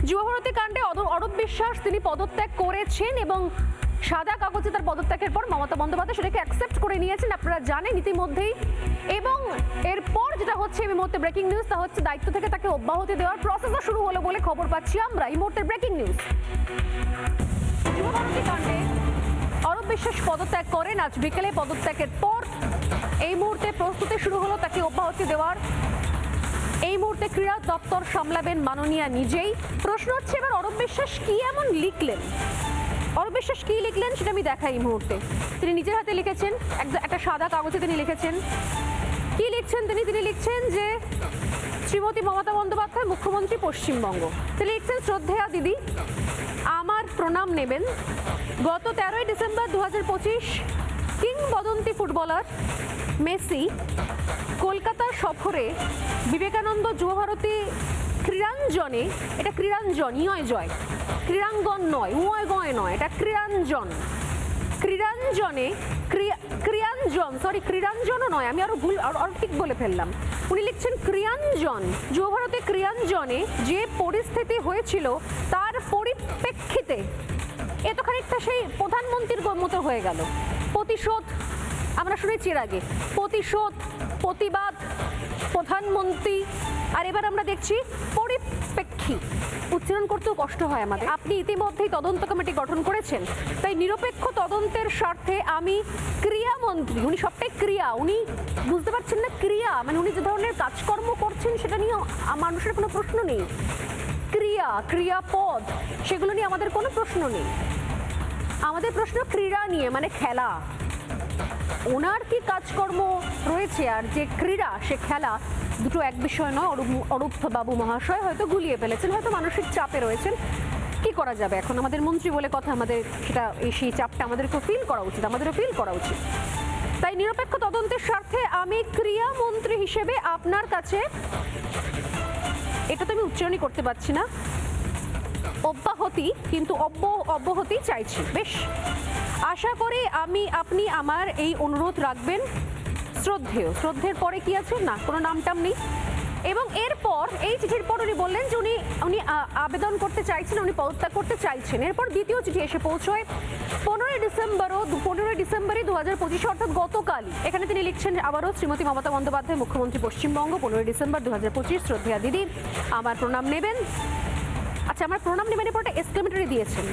যুবভারতী কাণ্ডে অরূপ বিশ্বাস তিনি পদত্যাগ করেছেন এবং সাদা কাগজে তার পদত্যাগের পর মমতা বন্দ্যোপাধ্যায় সেটাকে অ্যাকসেপ্ট করে নিয়েছেন, আপনারা জানেন ইতিমধ্যেই। এবং এরপর যেটা হচ্ছে এই মুহূর্তে ব্রেকিং নিউজ, তা হচ্ছে দায়িত্ব থেকে তাকে অব্যাহতি দেওয়ার প্রসেসও শুরু হলো বলে খবর পাচ্ছি আমরা। এই মুহূর্তে ব্রেকিং নিউজ, যুবভারতী কাণ্ডে অরূপ বিশ্বাস পদত্যাগ করেন। আজ বিকেলে পদত্যাগের পর এই মুহূর্তে প্রস্তুতি শুরু হলো তাকে অব্যাহতি দেওয়ার। এই মুহূর্তে ক্রীড়া দপ্তর সামলাবেন মাননীয়া নিজেই। প্রশ্ন হচ্ছে এবার অরূপ বিশ্বাস কি এমন লিখলেন, অরূপ বিশ্বাস কি লিখলেন সেটা আমি দেখাই এই মুহূর্তে। তিনি নিজের হাতে লিখেছেন, একটা সাদা কাগজে তিনি লিখেছেন। কি লিখছেন তিনি? তিনি লিখছেন যে শ্রীমতী মমতা বন্দ্যোপাধ্যায় মুখ্যমন্ত্রী পশ্চিমবঙ্গ। তিনি লিখছেন, শ্রদ্ধেয়া দিদি আমার প্রণাম নেবেন। গত 13ই ডিসেম্বর 2025 কিংবদন্তি ফুটবলার মেসি কলকাতার সফরে বিবেকানন্দ যুবভারতী ক্রীড়াঞ্জনে, এটা ক্রীড়াঞ্জন ইয় জয়, ক্রীড়াঙ্গন নয়, উয় গয় নয়, এটা ক্রীড়াঞ্জন, ক্রীড়াঞ্জনে ক্রীড়াঞ্জনও নয়, আমি আরো ঠিক বলে ফেললাম। উনি লিখছেন ক্রীড়াঞ্জন, যুবভারতী ক্রীড়াঞ্জনে যে পরিস্থিতি হয়েছিল তার পরিপ্রেক্ষিতে, এ তো খানিকটা সেই প্রধানমন্ত্রীর মতো হয়ে গেল। প্রতিশোধ আমরা শুনেছি এর আগে, প্রতিশোধ, প্রতিবাদ, প্রধানমন্ত্রী, আর এবার আমরা দেখছি পরিপ্রেক্ষী। উচ্চারণ করতেও কষ্ট হয় আমাদের। আপনি ইতিমধ্যেই তদন্ত কমিটি গঠন করেছেন, তাই নিরপেক্ষ তদন্তের স্বার্থে আমি ক্রিয়ামন্ত্রী, উনি সবটাই ক্রিয়া, উনি বুঝতে পারছেন না ক্রিয়া মানে উনি যে ধরনের কাজকর্ম করছেন সেটা নিয়ে মানুষের কোনো প্রশ্ন নেই। ক্রিয়া, ক্রিয়াপদ, সেগুলো নিয়ে আমাদের কোনো প্রশ্ন নেই। আমাদের প্রশ্ন ক্রীড়া নিয়ে, মানে খেলা। ওনার কি কাজকর্ম রয়েছে আর যে ক্রীড়া, সে খেলা, দুটো এক বিষয় নয়। অরূপ বাবু মহাশয় হয়তো গুলিয়ে ফেলেছেন, হয়তো মানসিক চাপে রয়েছেন। কি করা যাবে, এখন আমাদের মন্ত্রী বলে কথা, আমাদের সেটা সেই চাপটা আমাদেরকেও ফিল করা উচিত, আমাদেরও ফিল করা উচিত। তাই নিরপেক্ষ তদন্তের স্বার্থে আমি ক্রীড়া মন্ত্রী হিসেবে আপনার কাছে, এটা তো আমি উচ্চারণই করতে পারছি না, অব্যাহতি, কিন্তু অব্যাহতি চাইছি। বেশ, আশা করি আপনি আমার এই অনুরোধ রাখবেন। শ্রদ্ধেয়, শ্রদ্ধের পরে কি আছে? না, কোনো নামটাম নেই। এবং এরপর এই চিঠির পর উনি বললেন যে উনি আবেদন করতে চাইছেন, উনি পদত্যাগ করতে চাইছেন। এরপর দ্বিতীয় চিঠি এসে পৌঁছয় 15ই ডিসেম্বরই 2025, অর্থাৎ গতকালই। এখানে তিনি লিখছেন আবারও, শ্রীমতী মমতা বন্দ্যোপাধ্যায় মুখ্যমন্ত্রী পশ্চিমবঙ্গ, 15ই ডিসেম্বর 2025, শ্রদ্ধেয়া দিদি আমার প্রণাম নেবেন। আচ্ছা, আমার প্রণাম নেবেন এরপর একটা এক্সক্লেমেটরি দিয়েছেন,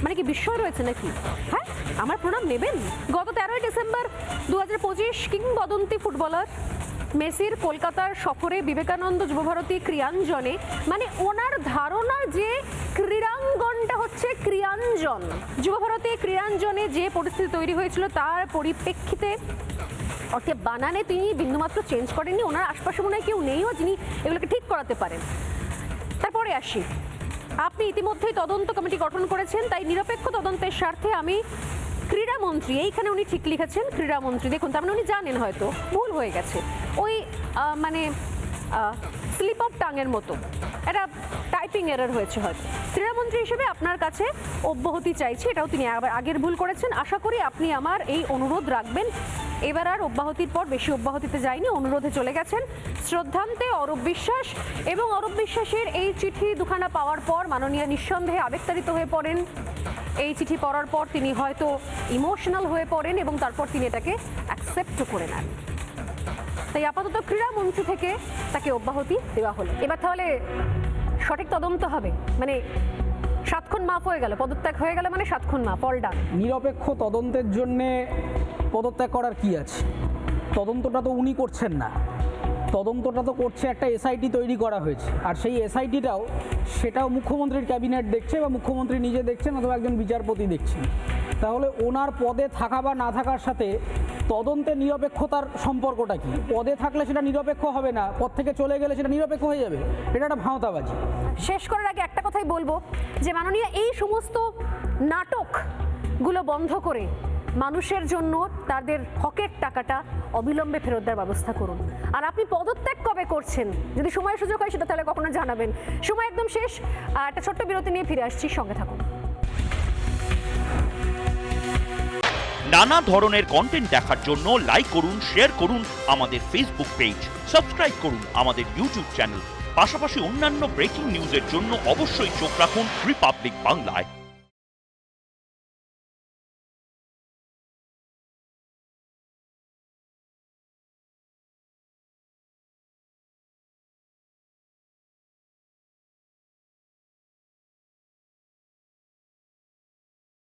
মানে কি বিস্ময় রয়েছে নাকি? হ্যাঁ, আমার প্রণাম নেবেন। গত 13ই ডিসেম্বর 2025 কিংবদন্তি ফুটবলার মেসির কলকাতার সফরে বিবেকানন্দ যুবভারতী ক্রীড়াঞ্জনে, মানে ওনার ধারণা যে ক্রীড়াঙ্গনটা হচ্ছে ক্রীড়াঞ্জন, যুবভারতী ক্রীড়াঞ্জনে যে পরিস্থিতি তৈরি হয়েছিল তার পরিপ্রেক্ষিতে, অর্থাৎ বানানে তিনি বিন্দুমাত্র চেঞ্জ করেননি। ওনার আশপাশে মনে হয় কেউ নেইও যিনি এগুলোকে ঠিক করাতে পারেন। তারপরে আসি, আপনি ইতিমধ্যেই তদন্ত কমিটি গঠন করেছেন, তাই নিরপেক্ষ তদন্তের স্বার্থে আমি ক্রীড়ামন্ত্রী, এইখানে উনি ঠিক লিখেছেন ক্রীড়ামন্ত্রী, দেখুন তার মানে উনি জানেন হয়তো ভুল হয়ে গেছে, ওই মানে স্লিপ অফ টাঙের মতো একটা টাইপিং এরর হয়েছে হয়তো। ক্রীড়ামন্ত্রী হিসেবে আপনার কাছে অব্যাহতি চাইছি, এটাও তিনি আবার আগের ভুল করেছেন। আশা করি আপনি আমার এই অনুরোধ রাখবেন। এবার আর অব্যাহতির পর বেশি অব্যাহতিতে যায়নি, অনুরোধে চলে গেছেন। শ্রদ্ধান্তে অরূপ বিশ্বাস। এবং অরূপ বিশ্বাসের এই চিঠি দুখানা পাওয়ার পর মাননীয় নিঃসন্দেহে আবেগতাড়িত হয়ে পড়েন। এই চিঠি পড়ার পর তিনি হয়তো ইমোশনাল হয়ে পড়েন এবং তারপর তিনি এটাকে অ্যাকসেপ্ট করে নেন। তাই আপাতত ক্রীড়ামন্ত্রী থেকে তাকে অব্যাহতি দেওয়া হলো। এবার তাহলে সঠিক তদন্ত হবে, মানে 7 খুন মাফ হয়ে গেল, পদত্যাগ হয়ে গেল, মানে 7 খুন মাফ, অল ডান। নিরপেক্ষ তদন্তের জন্যে পদত্যাগ করার কি আছে? তদন্তটা তো উনি করছেন না, তদন্তটা তো করছে একটা এসআইটি তৈরি করা হয়েছে, আর সেই এসআইটিটাও সেটাও মুখ্যমন্ত্রীর ক্যাবিনেট দেখছে বা মুখ্যমন্ত্রী নিজে দেখছেন অথবা একজন বিচারপতি দেখছেন। তাহলে ওনার পদে থাকা বা না থাকার সাথে তদন্তের নিরপেক্ষতার সম্পর্কটা কি? পদে থাকলে সেটা নিরপেক্ষ হবে না, পদ থেকে চলে গেলে সেটা নিরপেক্ষ হয়ে যাবে, এটা একটা ভাঁওতাবাজি। শেষ করার আগে একটা কথাই বলবো যে মাননীয় এই সমস্ত নাটকগুলো বন্ধ করে মানুষের জন্য তাদের হকের টাকাটা অবিলম্বে ফেরত দেওয়ার ব্যবস্থা করুন। আর আপনি পদত্যাগ কবে করছেন, যদি সময় সুযোগ হয় সেটা তাহলে কখনো জানাবেন। সময় একদম শেষ, একটা ছোট্ট বিরতি নিয়ে ফিরে আসছি, সঙ্গে থাকুন। নানা ধরনের কন্টেন্ট দেখার জন্য লাইক করুন, শেয়ার করুন আমাদের ফেসবুক পেজ, সাবস্ক্রাইব করুন আমাদের ইউটিউব চ্যানেল। পাশাপাশি অন্যান্য ব্রেকিং নিউজের জন্য অবশ্যই চোখ রাখুন রিপাবলিক বাংলায়।